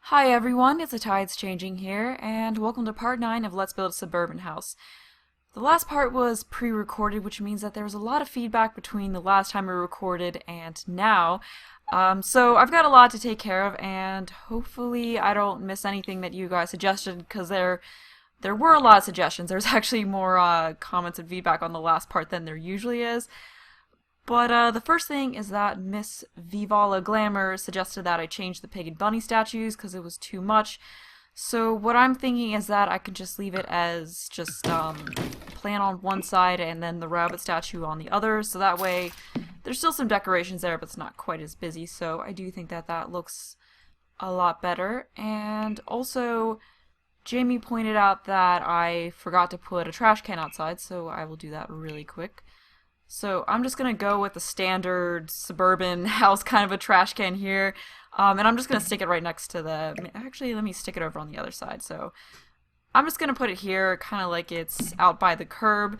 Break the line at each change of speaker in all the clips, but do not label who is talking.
Hi everyone, it's the Tides Changing here, and welcome to part 9 of Let's Build a Suburban House. The last part was pre-recorded, which means that there was a lot of feedback between the last time we recorded and now. So I've got a lot to take care of, and hopefully I don't miss anything that you guys suggested, because there were a lot of suggestions. There's actually more comments and feedback on the last part than there usually is. But the first thing is that Miss Vivala Glamour suggested that I change the pig and bunny statues because it was too much. So what I'm thinking is that I could just leave it as just plant on one side and then the rabbit statue on the other. So that way there's still some decorations there, but it's not quite as busy. So I do think that that looks a lot better. And also, Jamie pointed out that I forgot to put a trash can outside, so I will do that really quick. So I'm just going to go with the standard suburban house kind of a trash can here. And I'm just going to stick it right next to the... Actually, let me stick it over on the other side. So I'm just going to put it here kind of like it's out by the curb.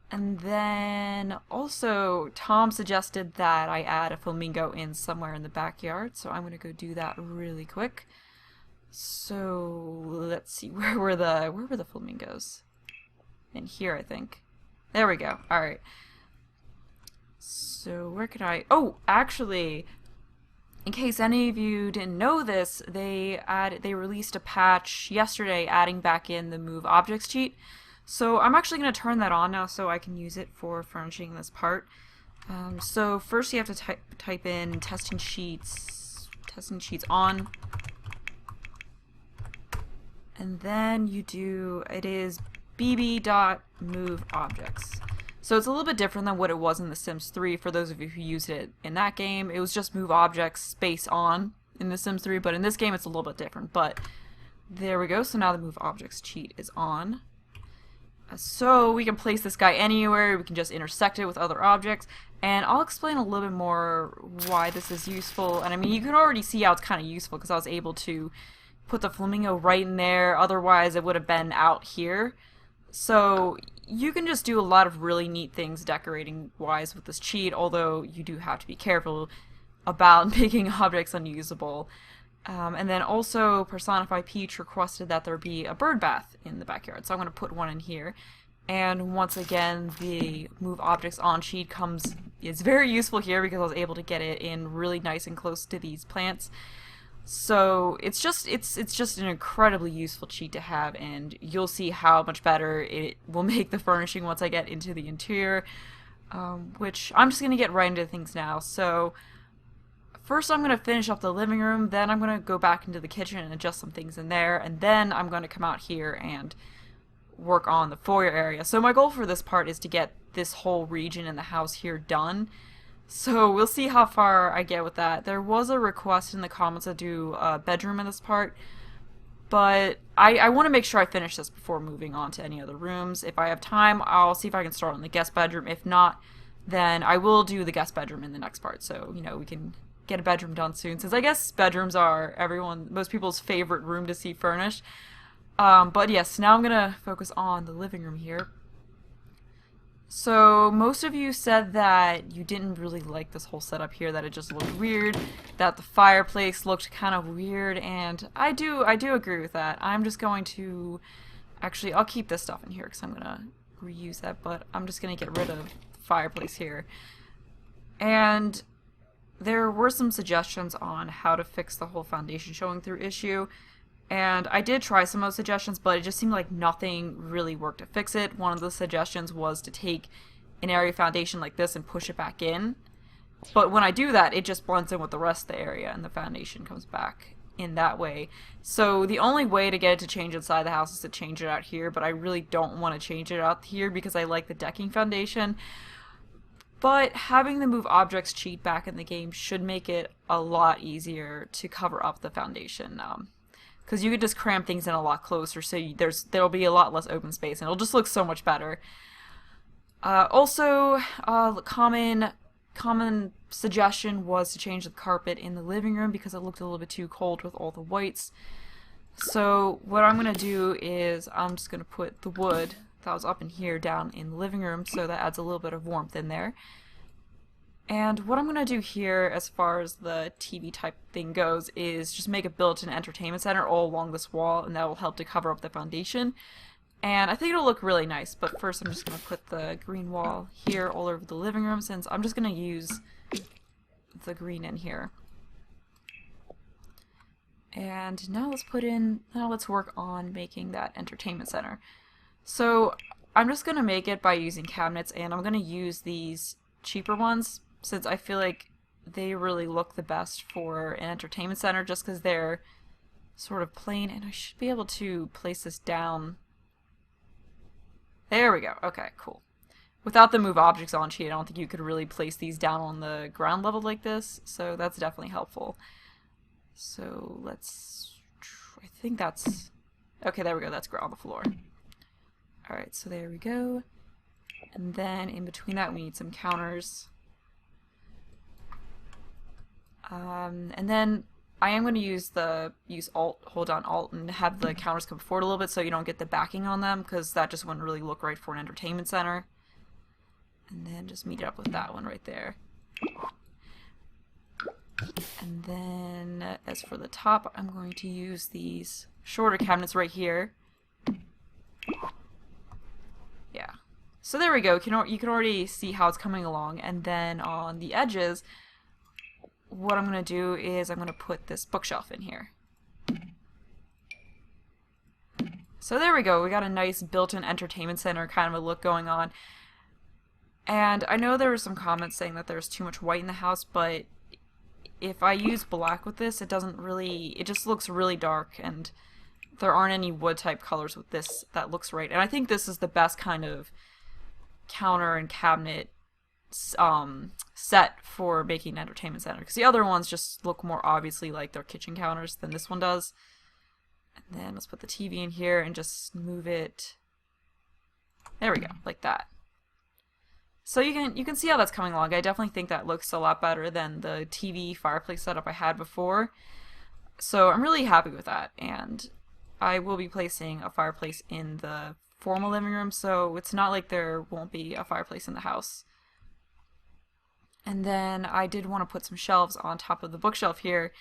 And then also Tom suggested that I add a flamingo in somewhere in the backyard. So I'm going to go do that really quick. So let's see, where were the flamingos? In here, I think. There we go. All right. So where could I... Oh, actually, in case any of you didn't know this, they released a patch yesterday adding back in the move objects cheat. So I'm actually going to turn that on now so I can use it for furnishing this part. So first you have to type in testing sheets on, and then you do, it is bb.moveObjects. So it's a little bit different than what it was in The Sims 3 for those of you who used it in that game. It was just move objects space on in The Sims 3, but in this game it's a little bit different. But there we go, so now the move objects cheat is on. So we can place this guy anywhere, we can just intersect it with other objects, and I'll explain a little bit more why this is useful. And I mean, you can already see how it's kind of useful because I was able to put the flamingo right in there, otherwise it would have been out here. So you can just do a lot of really neat things decorating wise with this cheat, although you do have to be careful about making objects unusable. And then also Personify Peach requested that there be a bird bath in the backyard, so I'm going to put one in here. And once again, the move objects on cheat is very useful here because I was able to get it in really nice and close to these plants. So it's just an incredibly useful cheat to have, and you'll see how much better it will make the furnishing once I get into the interior, which I'm just going to get right into things now. So first I'm going to finish up the living room, then I'm going to go back into the kitchen and adjust some things in there, and then I'm going to come out here and work on the foyer area. So my goal for this part is to get this whole region in the house here done. So we'll see how far I get with that. There was a request in the comments to do a bedroom in this part, but I want to make sure I finish this before moving on to any other rooms. If I have time, I'll see if I can start on the guest bedroom. If not, then I will do the guest bedroom in the next part. So, you know, we can get a bedroom done soon, since I guess bedrooms are most people's favorite room to see furnished. But yes, now I'm gonna focus on the living room here. So most of you said that you didn't really like this whole setup here, that it just looked weird, that the fireplace looked kind of weird, and I do agree with that. I'm just going to, actually, I'll keep this stuff in here because I'm gonna reuse that, but I'm just gonna get rid of the fireplace here. And there were some suggestions on how to fix the whole foundation showing through issue. And I did try some of those suggestions, but it just seemed like nothing really worked to fix it. One of the suggestions was to take an area foundation like this and push it back in. But when I do that, it just blends in with the rest of the area and the foundation comes back in that way. So the only way to get it to change inside the house is to change it out here, but I really don't want to change it out here because I like the decking foundation. But having the move objects cheat back in the game should make it a lot easier to cover up the foundation. Because you could just cram things in a lot closer, so there'll be a lot less open space, and it'll just look so much better. Also, common suggestion was to change the carpet in the living room because it looked a little bit too cold with all the whites. So what I'm going to do is I'm just going to put the wood that was up in here down in the living room, so that adds a little bit of warmth in there. And what I'm going to do here as far as the TV type thing goes is just make a built-in entertainment center all along this wall, and that will help to cover up the foundation. And I think it'll look really nice, but first I'm just going to put the green wall here all over the living room, since I'm just going to use the green in here. And now let's work on making that entertainment center. So I'm just going to make it by using cabinets, and I'm going to use these cheaper ones, since I feel like they really look the best for an entertainment center, just because they're sort of plain, and I should be able to place this down. There we go. Okay, cool. Without the move objects on sheet, I don't think you could really place these down on the ground level like this, so that's definitely helpful. So I think that's, okay, there we go, that's on the floor. Alright, so there we go. And then in between that we need some counters. And then I am going to use Alt, hold down Alt, and have the counters come forward a little bit so you don't get the backing on them, because that just wouldn't really look right for an entertainment center. And then just meet it up with that one right there. And then as for the top, I'm going to use these shorter cabinets right here. Yeah. So there we go. You can already see how it's coming along. And then on the edges, what I'm going to do is I'm going to put this bookshelf in here. So there we go. We got a nice built-in entertainment center kind of a look going on. And I know there were some comments saying that there's too much white in the house, but if I use black with this, it just looks really dark, and there aren't any wood type colors with this that looks right. And I think this is the best kind of counter and cabinet set for making an entertainment center, because the other ones just look more obviously like they're kitchen counters than this one does. And then let's put the TV in here and just move it. There we go, like that. So you can see how that's coming along. I definitely think that looks a lot better than the TV fireplace setup I had before. So I'm really happy with that, and I will be placing a fireplace in the formal living room, so it's not like there won't be a fireplace in the house. And then I did want to put some shelves on top of the bookshelf here,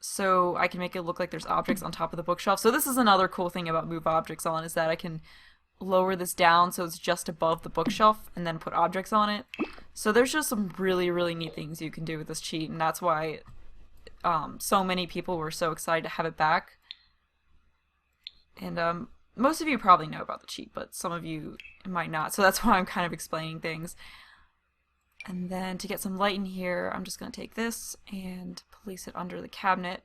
so I can make it look like there's objects on top of the bookshelf. So this is another cool thing about Move Objects On, is that I can lower this down so it's just above the bookshelf and then put objects on it. So there's just some really, really neat things you can do with this cheat, and that's why so many people were so excited to have it back. And most of you probably know about the cheat, but some of you might not, so that's why I'm kind of explaining things. And then to get some light in here, I'm just going to take this and place it under the cabinet.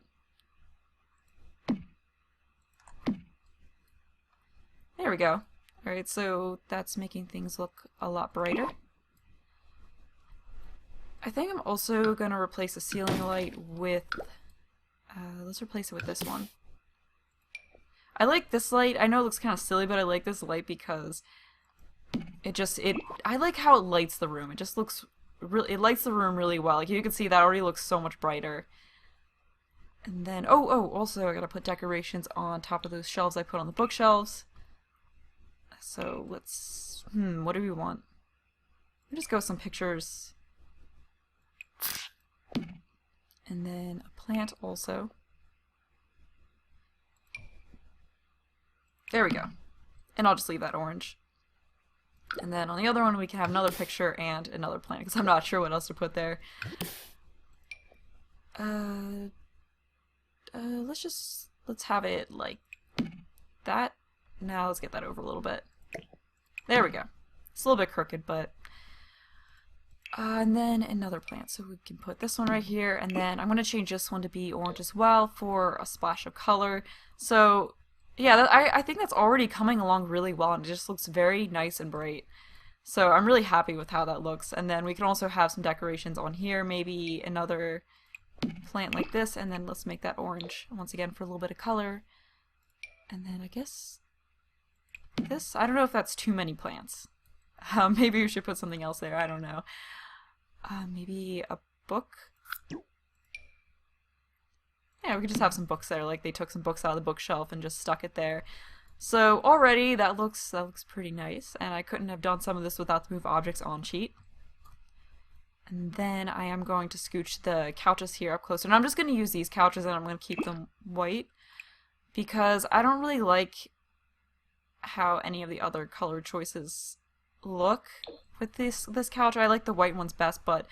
There we go. Alright, so that's making things look a lot brighter. I think I'm also going to replace the ceiling light with, let's replace it with this one. I like this light. I know it looks kind of silly, but I like this light because I like how it lights the room. It just looks it lights the room really well. Like you can see that already looks so much brighter. And then also I gotta put decorations on top of those shelves I put on the bookshelves. So let's what do we want? We'll just go with some pictures. And then a plant also. There we go. And I'll just leave that orange. And then on the other one we can have another picture and another plant, because I'm not sure what else to put there. Let's have it like that. Now let's get that over a little bit. There we go. It's a little bit crooked, but and then another plant. So we can put this one right here, and then I'm going to change this one to be orange as well for a splash of color. So yeah, I think that's already coming along really well, and it just looks very nice and bright. So I'm really happy with how that looks. And then we can also have some decorations on here, maybe another plant like this, and then let's make that orange once again for a little bit of color. And then I guess this, I don't know if that's too many plants. Maybe we should put something else there, I don't know. Maybe a book? Yeah, we could just have some books there, like they took some books out of the bookshelf and just stuck it there. So already that looks pretty nice, and I couldn't have done some of this without the Move Objects On cheat. And then I am going to scooch the couches here up closer. And I'm just going to use these couches and I'm going to keep them white because I don't really like how any of the other color choices look with this couch. I like the white ones best, but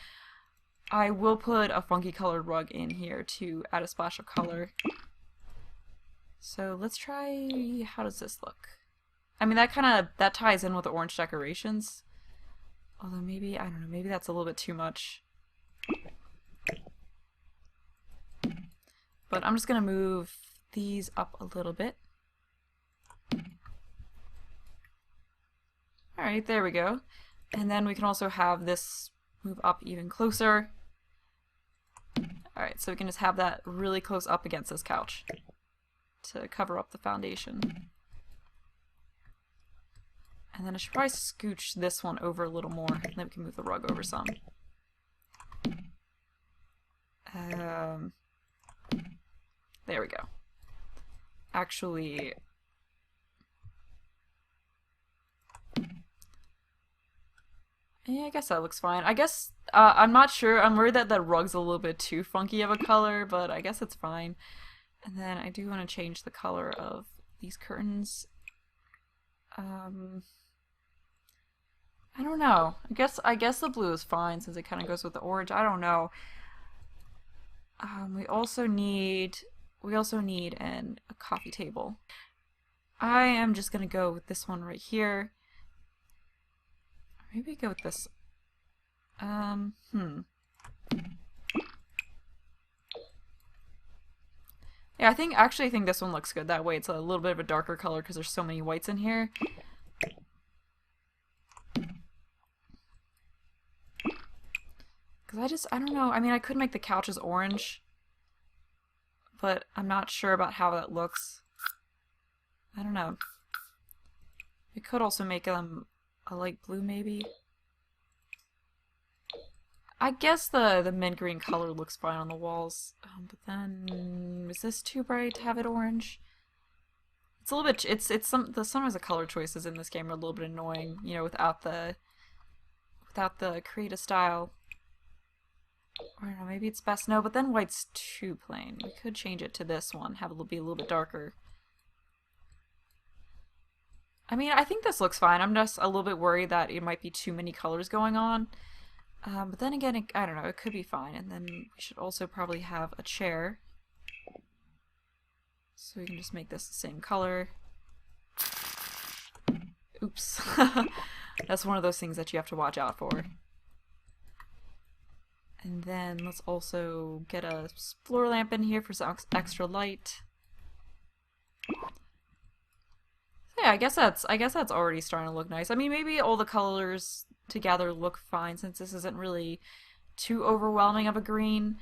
I will put a funky colored rug in here to add a splash of color. So let's try, how does this look? I mean, that ties in with the orange decorations. Although maybe, I don't know, maybe that's a little bit too much. But I'm just going to move these up a little bit. Alright, there we go. And then we can also have this move up even closer. Alright, so we can just have that really close up against this couch to cover up the foundation. And then I should probably scooch this one over a little more, and then we can move the rug over some. There we go. Actually, yeah, I guess that looks fine. I guess, I'm not sure. I'm worried that that rug's a little bit too funky of a color, but I guess it's fine. And then I do want to change the color of these curtains. I don't know. I guess the blue is fine since it kind of goes with the orange. I don't know. We also need a coffee table. I am just gonna go with this one right here. Maybe go with this. Yeah, I think this one looks good that way. It's a little bit of a darker color because there's so many whites in here. Because I don't know. I mean, I could make the couches orange, but I'm not sure about how that looks. I don't know. We could also make them a light blue, maybe. I guess the mint green color looks fine on the walls, but then is this too bright to have it orange? It's a little bit. Some of the color choices in this game are a little bit annoying, you know, without the creative style. I don't know, maybe it's best. No, but then white's too plain. We could change it to this one, have it be a little bit darker. I mean, I think this looks fine. I'm just a little bit worried that it might be too many colors going on. But then again, I don't know, it could be fine. And then we should also probably have a chair. So we can just make this the same color. Oops. That's one of those things that you have to watch out for. And then let's also get a floor lamp in here for some extra light. So yeah, I guess that's already starting to look nice. I mean, maybe all the colors together look fine since this isn't really too overwhelming of a green.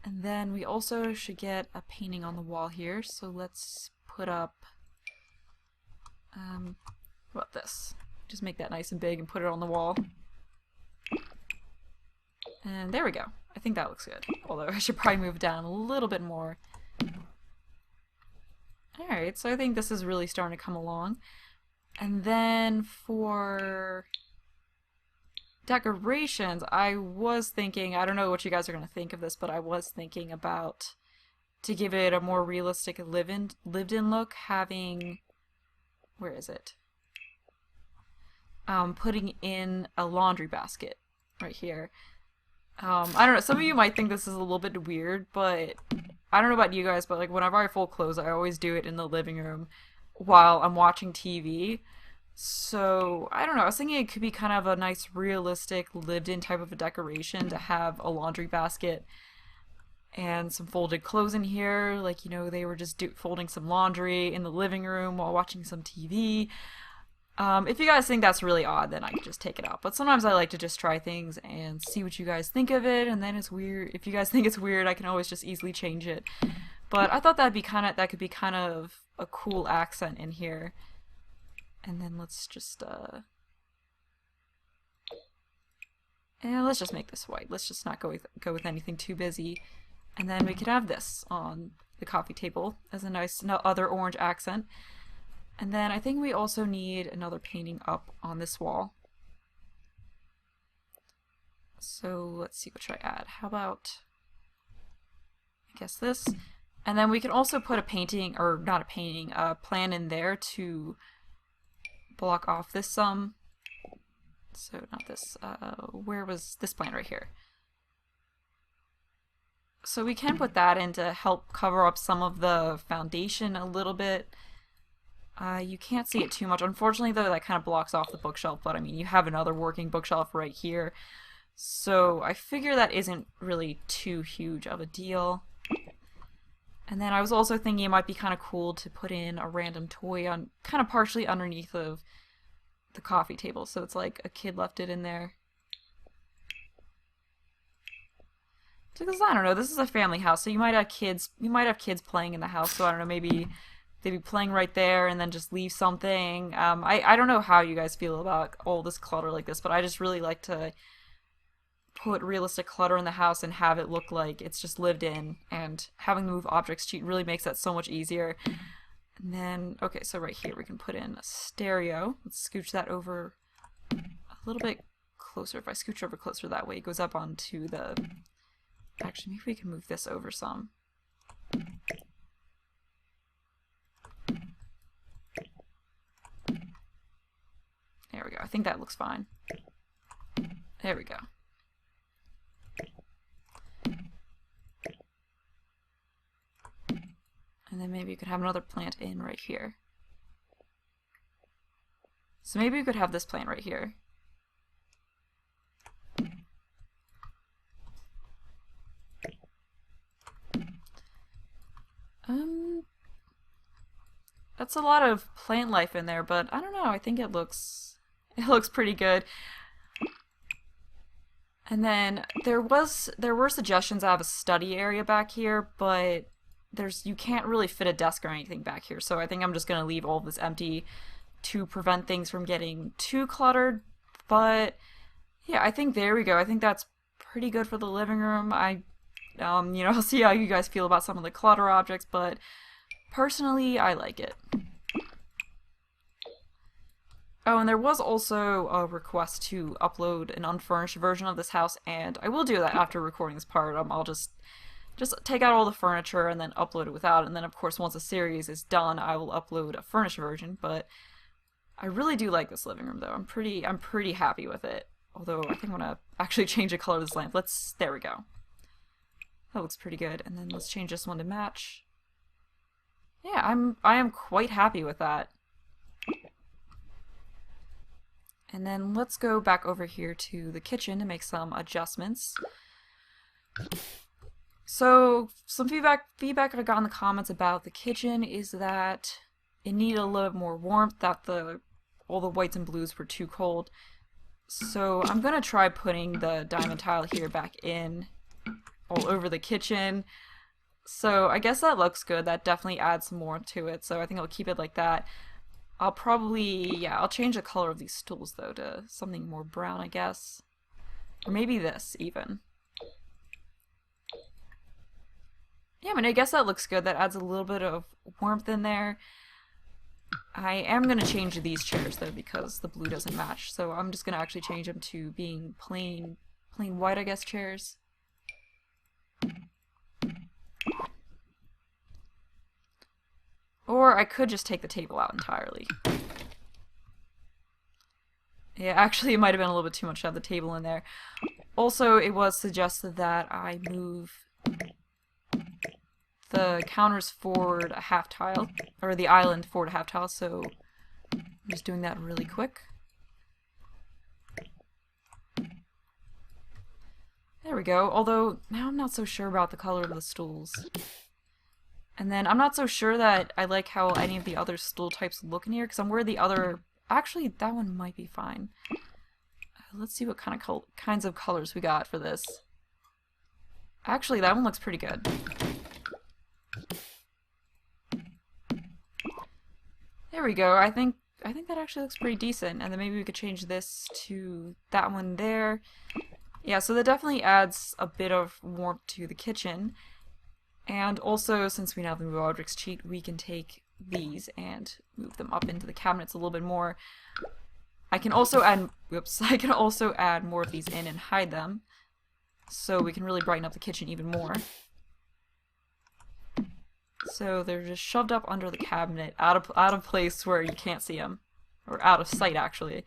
And then we also should get a painting on the wall here. So let's put up what about this? Just make that nice and big and put it on the wall. And there we go. I think that looks good. Although I should probably move down a little bit more. Alright, so I think this is really starting to come along. And then for decorations, I was thinking, I don't know what you guys are going to think of this, but I was thinking about, to give it a more realistic lived-in look, having, where is it? Putting in a laundry basket right here. I don't know, some of you might think this is a little bit weird, but I don't know about you guys, but like whenever I fold clothes, I always do it in the living room while I'm watching TV. So, I don't know, I was thinking it could be kind of a nice, realistic, lived-in type of a decoration to have a laundry basket and some folded clothes in here, like, you know, they were just folding some laundry in the living room while watching some TV. If you guys think that's really odd, then I could just take it out. But sometimes I like to just try things and see what you guys think of it, and then it's weird. If you guys think it's weird, I can always just easily change it. But I thought that could be kind of a cool accent in here. And then let's just let's just make this white. Let's just not go with anything too busy. And then we could have this on the coffee table as a nice other orange accent. And then I think we also need another painting up on this wall. So let's see, what should I add? How about, I guess this. And then we can also put a painting, or not a painting, a plan in there to block off this So not this, where was this plan? Right here. So we can put that in to help cover up some of the foundation a little bit. You can't see it too much. Unfortunately, though, that kind of blocks off the bookshelf, but I mean, you have another working bookshelf right here. So I figure that isn't really too huge of a deal. And then I was also thinking it might be kind of cool to put in a random toy on kind of partially underneath of the coffee table. So it's like a kid left it in there. Because I don't know, this is a family house, so you might have kids playing in the house, so I don't know, maybe they'd be playing right there and then just leave something. I don't know how you guys feel about all this clutter like this, but I just really like to put realistic clutter in the house and have it look like it's just lived in, and having the move objects cheat really makes that so much easier. And then, okay, so right here we can put in a stereo. Let's scooch that over a little bit closer. If I scooch over closer that way, it goes up onto the... Actually, maybe we can move this over some. There we go. I think that looks fine. There we go. And then maybe you could have another plant in right here. So maybe we could have this plant right here. That's a lot of plant life in there, but I don't know, I think it looks pretty good. And then there were suggestions of a study area back here, but you can't really fit a desk or anything back here, so I think I'm just gonna leave all of this empty to prevent things from getting too cluttered. But yeah, I think there we go. I think that's pretty good for the living room. I'll see how you guys feel about some of the clutter objects, but personally, I like it. Oh, and there was also a request to upload an unfurnished version of this house, and I will do that after recording this part. I'll just take out all the furniture and then upload it without, and then of course once the series is done, I will upload a furnished version. But I really do like this living room, though. I'm pretty happy with it. Although I think I'm gonna actually change the color of this lamp. There we go. That looks pretty good. And then let's change this one to match. Yeah, I am quite happy with that. And then let's go back over here to the kitchen to make some adjustments. So some feedback I got in the comments about the kitchen is that it needed a little bit more warmth, that all the whites and blues were too cold. So I'm gonna try putting the diamond tile here back in all over the kitchen. So I guess that looks good. That definitely adds some warmth to it. So I think I'll keep it like that. I'll change the color of these stools though to something more brown, I guess. Or maybe this even. Yeah, I mean, I guess that looks good. That adds a little bit of warmth in there. I am going to change these chairs though because the blue doesn't match. So I'm just going to actually change them to being plain white, I guess, chairs. Or I could just take the table out entirely. Yeah, actually it might have been a little bit too much to have the table in there. Also, it was suggested that I move the counters forward a half tile, or the island forward a half tile, so I'm just doing that really quick. There we go, although now I'm not so sure about the color of the stools. And then I'm not so sure that I like how any of the other stool types look in here, because I'm worried the other... Actually, that one might be fine. Let's see what kinds of colors we got for this. Actually, that one looks pretty good. There we go. I think that actually looks pretty decent. And then maybe we could change this to that one there. Yeah, so that definitely adds a bit of warmth to the kitchen. And also, since we now have the move objects cheat, we can take these and move them up into the cabinets a little bit more. I can also add more of these in and hide them. so we can really brighten up the kitchen even more. So they're just shoved up under the cabinet, out of place where you can't see them, or out of sight actually.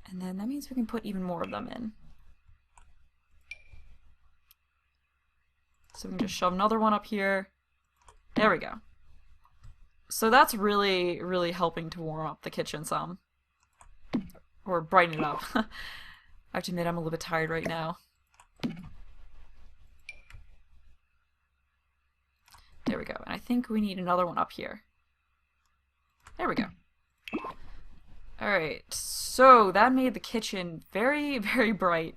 And then that means we can put even more of them in. So we can just shove another one up here. There we go. So that's really, really helping to warm up the kitchen some. Or brighten it up. I have to admit I'm a little bit tired right now. There we go. And I think we need another one up here. There we go. Alright, so that made the kitchen very, very bright.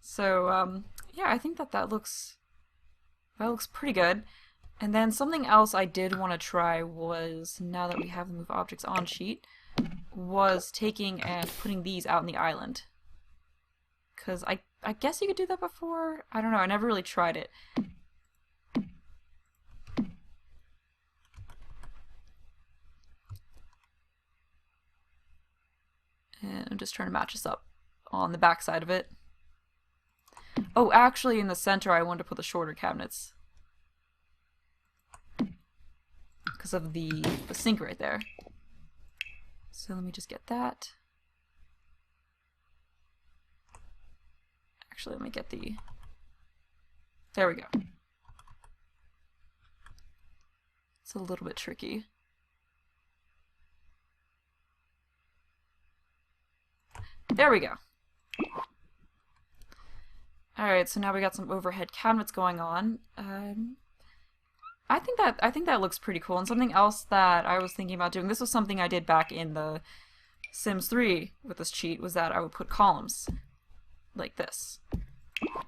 So, yeah, I think that looks pretty good. And then something else I did want to try was, now that we have the move objects on sheet, was taking and putting these out in the island. Because I guess you could do that before? I don't know, I never really tried it. And I'm just trying to match this up on the back side of it. Oh, actually in the center I wanted to put the shorter cabinets. Because of the sink right there. So let me just get that. Actually, let me get the... There we go. It's a little bit tricky. There we go. Alright, so now we got some overhead cabinets going on. I think that looks pretty cool. And something else that I was thinking about doing, this was something I did back in the Sims 3 with this cheat, was that I would put columns like this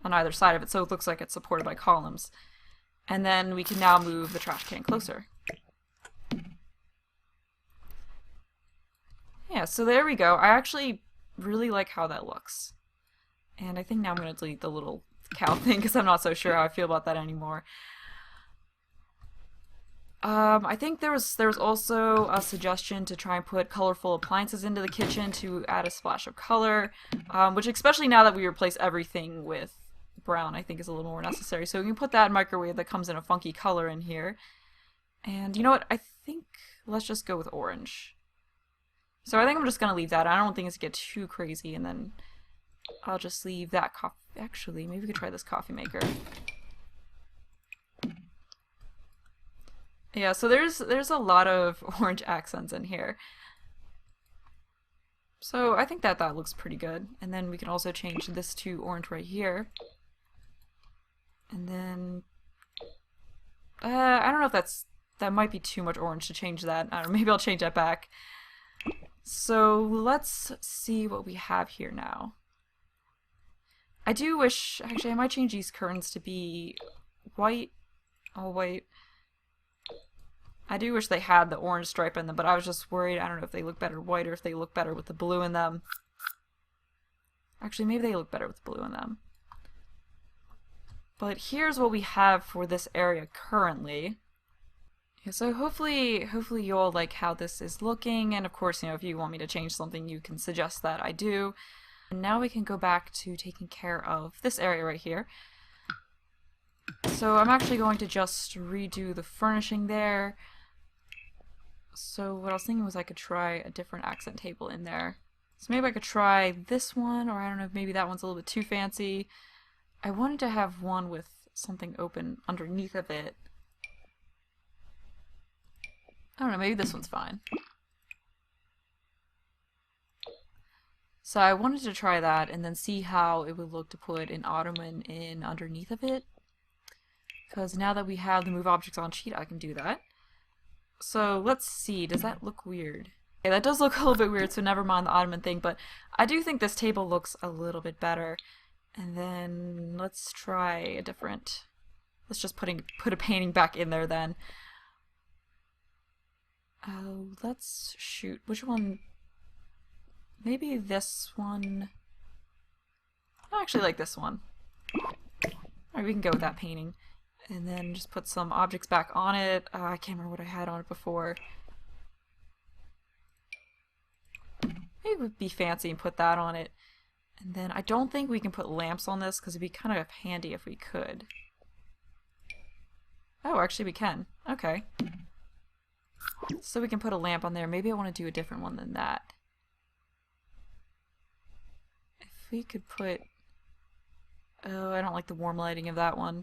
on either side of it, so it looks like it's supported by columns. And then we can now move the trash can closer. Yeah, so there we go. I actually really like how that looks. And I think now I'm going to delete the little cow thing because I'm not so sure how I feel about that anymore. I think there was also a suggestion to try and put colorful appliances into the kitchen to add a splash of color, which especially now that we replace everything with brown, I think is a little more necessary. So we can put that microwave that comes in a funky color in here. And you know what? I think let's just go with orange. So I think I'm just going to leave that. I don't think it's going to get too crazy, and then I'll just leave that coffee. Actually, maybe we could try this coffee maker. Yeah, so there's a lot of orange accents in here. So I think that looks pretty good. And then we can also change this to orange right here. And then I don't know if that might be too much orange to change that. I don't know, maybe I'll change that back. So let's see what we have here now. I do wish, actually I might change these curtains to be white, all white. I do wish they had the orange stripe in them, but I was just worried, I don't know if they look better white or if they look better with the blue in them. Actually, maybe they look better with the blue in them. But here's what we have for this area currently. Yeah, so hopefully you all like how this is looking, and of course, you know, if you want me to change something, you can suggest that I do. And now we can go back to taking care of this area right here. So I'm actually going to just redo the furnishing there. So what I was thinking was I could try a different accent table in there. So maybe I could try this one, or I don't know, maybe that one's a little bit too fancy. I wanted to have one with something open underneath of it. I don't know, maybe this one's fine. So I wanted to try that and then see how it would look to put an ottoman in underneath of it. Because now that we have the move objects on sheet, I can do that. So let's see, does that look weird? Okay, that does look a little bit weird, so never mind the ottoman thing, but I do think this table looks a little bit better. And then let's try a different, let's just put a painting back in there then. Oh, let's shoot, which one? Maybe this one. I actually like this one. Alright, we can go with that painting. And then just put some objects back on it. I can't remember what I had on it before. Maybe it would be fancy and put that on it. And then I don't think we can put lamps on this because it'd be kind of handy if we could. Oh, actually we can. Okay. So we can put a lamp on there. Maybe I want to do a different one than that. If we could put... Oh, I don't like the warm lighting of that one.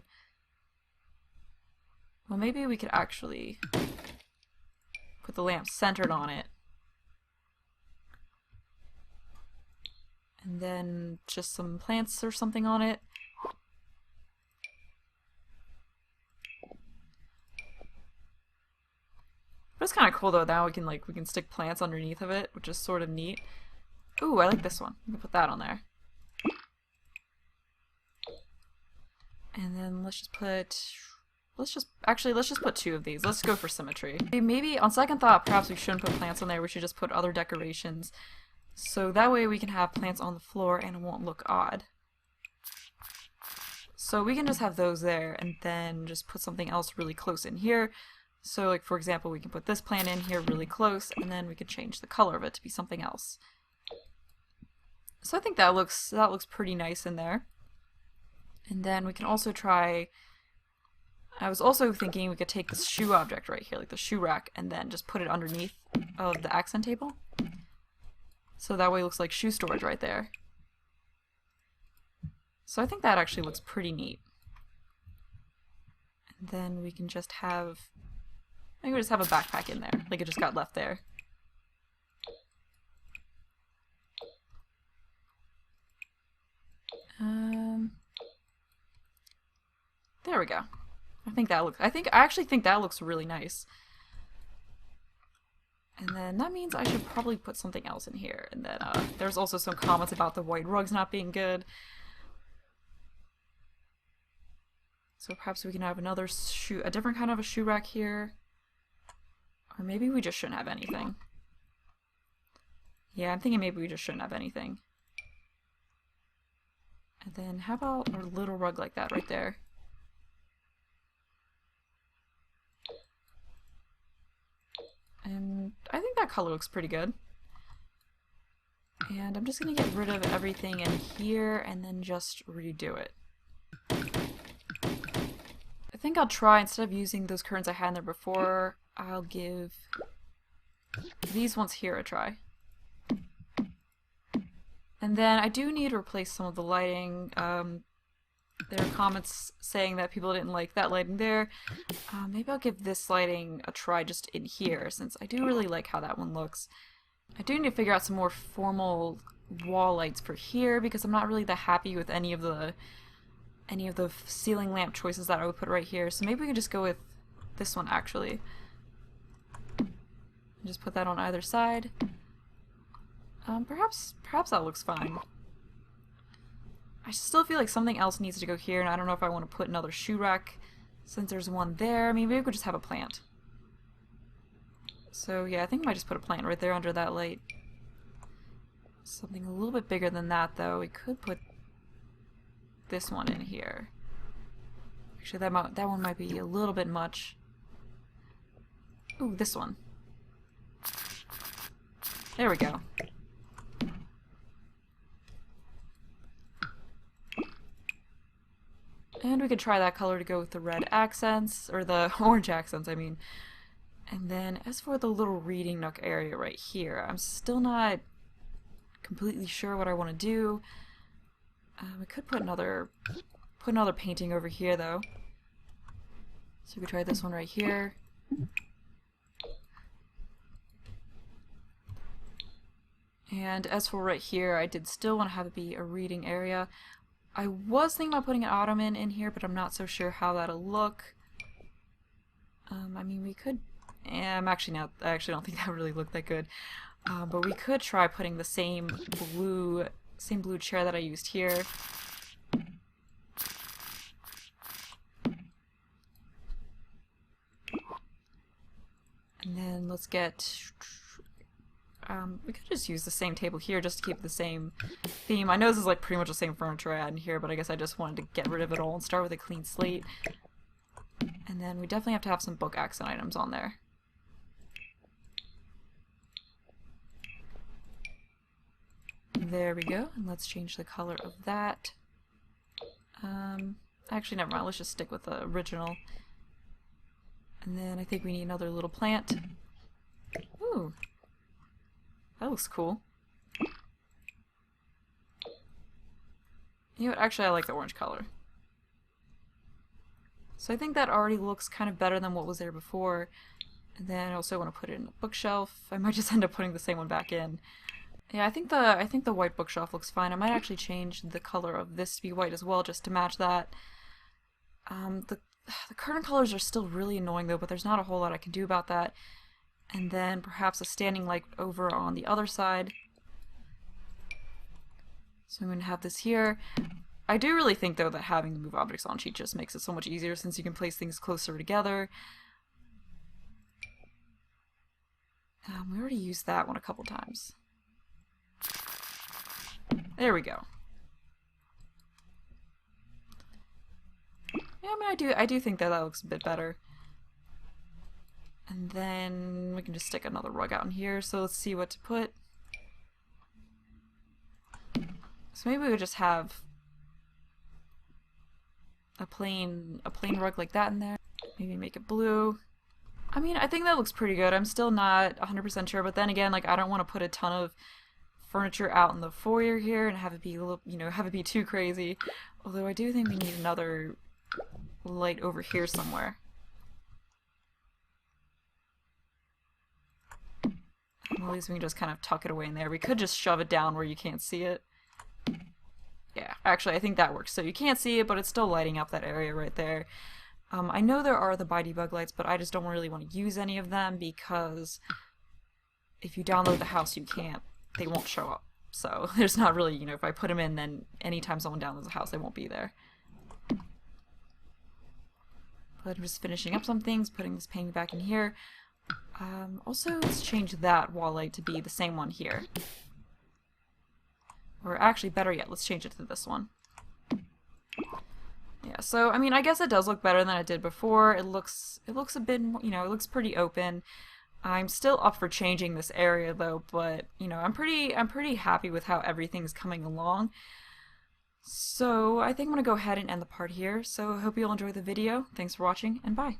Well, maybe we could actually put the lamp centered on it. And then just some plants or something on it. But it's kind of cool though. Now we can stick plants underneath of it, which is sort of neat. Ooh, I like this one. We can put that on there. And then let's just put two of these. Let's go for symmetry. Maybe on second thought, perhaps we shouldn't put plants on there. We should just put other decorations. So that way we can have plants on the floor and it won't look odd. So we can just have those there and then just put something else really close in here. So like for example, we can put this plant in here really close and then we could change the color of it to be something else. So I think that looks pretty nice in there. And then we can also try, I was also thinking we could take this shoe object right here, like the shoe rack, and then just put it underneath of the accent table. So that way it looks like shoe storage right there. So I think that actually looks pretty neat. And then we can just have, I think we just have a backpack in there, like it just got left there. There we go. I actually think that looks really nice. And then that means I should probably put something else in here. And then there's also some comments about the white rugs not being good. So perhaps we can have a different kind of a shoe rack here. Or maybe we just shouldn't have anything. Yeah, I'm thinking maybe we just shouldn't have anything. And then how about a little rug like that right there? And I think that color looks pretty good. And I'm just going to get rid of everything in here and then just redo it. I think I'll try, instead of using those curtains I had in there before, I'll give these ones here a try. And then I do need to replace some of the lighting. There are comments saying that people didn't like that lighting there. Maybe I'll give this lighting a try just in here, since I do really like how that one looks. I do need to figure out some more formal wall lights for here, because I'm not really that happy with any of the ceiling lamp choices that I would put right here. So maybe we could just go with this one actually. And just put that on either side. Perhaps that looks fine. I still feel like something else needs to go here, and I don't know if I want to put another shoe rack since there's one there. I mean, maybe we could just have a plant. So yeah, I think I might just put a plant right there under that light. Something a little bit bigger than that though. We could put this one in here. Actually, that one might be a little bit much. Ooh, this one. There we go. And we could try that color to go with the red accents, or the orange accents, I mean. And then as for the little reading nook area right here, I'm still not completely sure what I want to do. We could put another painting over here though. So we could try this one right here. And as for right here, I did still want to have it be a reading area. I was thinking about putting an ottoman in here, but I'm not so sure how that'll look. I mean, we could... I actually don't think that would really look that good. But we could try putting the same blue chair that I used here. And then let's get... we could just use the same table here just to keep the same theme. I know this is like pretty much the same furniture I had in here, but I guess I just wanted to get rid of it all and start with a clean slate. And then we definitely have to have some book accent items on there. And There we go. And let's change the color of that. Actually, never mind. Let's just stick with the original. And then I think we need another little plant. Ooh. That looks cool. You know what? Actually, I like the orange color. So I think that already looks kind of better than what was there before. And then I also want to put it in a bookshelf. I might just end up putting the same one back in. Yeah, I think the white bookshelf looks fine. I might actually change the color of this to be white as well, just to match that. The curtain colors are still really annoying though, but there's not a whole lot I can do about that. And then perhaps a standing light over on the other side. So I'm going to have this here. I do really think though that having the move objects on sheet just makes it so much easier since you can place things closer together. We already used that one a couple times. There we go. Yeah, I mean, I do think that looks a bit better. And then we can just stick another rug out in here. So let's see what to put. So maybe we would just have a plain rug like that in there. Maybe make it blue. I mean, I think that looks pretty good. I'm still not 100% sure, but then again, like, I don't want to put a ton of furniture out in the foyer here and have it be a little, have it be too crazy. Although I do think we need another light over here somewhere. Well, at least we can just kind of tuck it away in there. We could just shove it down where you can't see it. Yeah, actually, I think that works. So you can't see it, but it's still lighting up that area right there. I know there are the by debug lights, but I just don't really want to use any of them because if you download the house, you can't. They won't show up. So there's not really, if I put them in, then anytime someone downloads the house, they won't be there. But I'm just finishing up some things, putting this painting back in here. Also, let's change that wall light to be the same one here. Or actually, better yet, let's change it to this one. Yeah, so, I mean, I guess it does look better than it did before. It looks a bit, it looks pretty open. I'm still up for changing this area, though, but, I'm pretty happy with how everything's coming along. So, I think I'm going to go ahead and end the part here. So, I hope you'll enjoy the video. Thanks for watching, and bye!